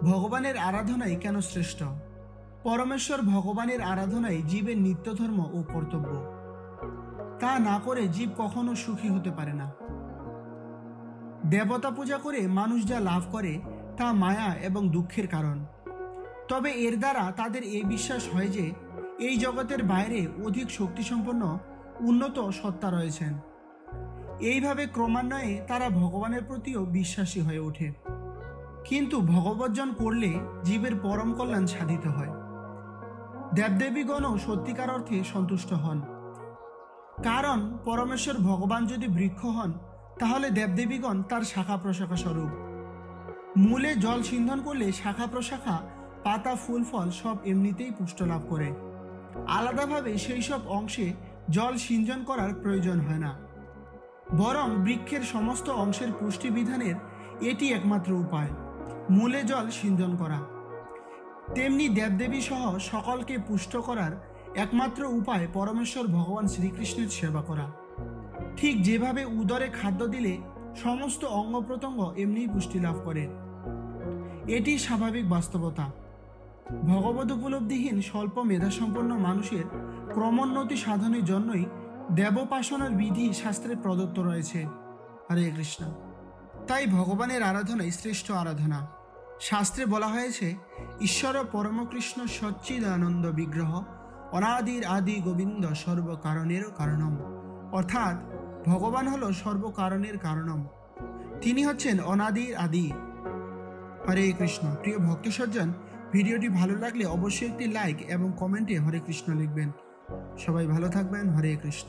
ভগবানের আরাধনাই কেন শ্রেষ্ঠ? পরমেশ্বর ভগবানের আরাধনাই জীবের নিত্যধর্ম ও কর্তব্য। তা না করে জীব কখনো সুখী হতে পারে না। দেবতা পূজা করে মানুষ যা লাভ করে তা মায়া এবং দুঃখের কারণ। তবে এর দ্বারা তাদের এই বিশ্বাস হয় যে এই জগতের বাইরে অধিক শক্তিসম্পন্ন উন্নত সত্তা রয়েছেন। এইভাবে ক্রমান্বয়ে তারা ভগবানের প্রতিও বিশ্বাসী হয়ে ওঠে। কিন্তু ভগবজ্জন করলে জীবের পরম কল্যাণ সাধিত হয়। দেবদেবীগণও সত্যিকার অর্থে সন্তুষ্ট হন। কারণ পরমেশ্বর ভগবান যদি বৃক্ষ হন, তাহলে দেবদেবীগণ তার শাখা প্রশাখা স্বরূপ। মূলে জল সিন্ধন করলে শাখা প্রশাখা, পাতা, ফুল, ফল সব এমনিতেই পুষ্ট লাভ করে। আলাদাভাবে সেই সব অংশে জল সিঞ্চন করার প্রয়োজন হয় না, বরং বৃক্ষের সমস্ত অংশের পুষ্টি বিধানের এটি একমাত্র উপায়, মূলে জল সিঞ্চন করা। তেমনি দেবদেবী সহ সকলকে পুষ্ট করার একমাত্র উপায় পরমেশ্বর ভগবান শ্রীকৃষ্ণের সেবা করা। ঠিক যেভাবে উদরে খাদ্য দিলে সমস্ত অঙ্গ প্রত্যঙ্গ এমনিই পুষ্টি লাভ করে, এটি স্বাভাবিক বাস্তবতা। ভগবত উপলব্ধিহীন স্বল্প মেধাসম্পন্ন মানুষের ক্রমোন্নতি সাধনের জন্যই দেবোপাসনার বিধি শাস্ত্রে প্রদত্ত রয়েছে। হরে কৃষ্ণ। তাই ভগবানের আরাধনাই শ্রেষ্ঠ আরাধনা। শাস্ত্রে বলা হয়েছে, ঈশ্বর পরমকৃষ্ণ সচ্চিদানন্দ বিগ্রহ অনাদির আদি গোবিন্দ সর্বকারণেরও কারণম। অর্থাৎ ভগবান হল সর্বকারণের কারণম, তিনি হচ্ছেন অনাদির আদি। হরে কৃষ্ণ। প্রিয় ভক্ত সজ্জন, ভিডিওটি ভালো লাগলে অবশ্যই একটি লাইক এবং কমেন্টে হরে কৃষ্ণ লিখবেন। সবাই ভালো থাকবেন। হরে কৃষ্ণ।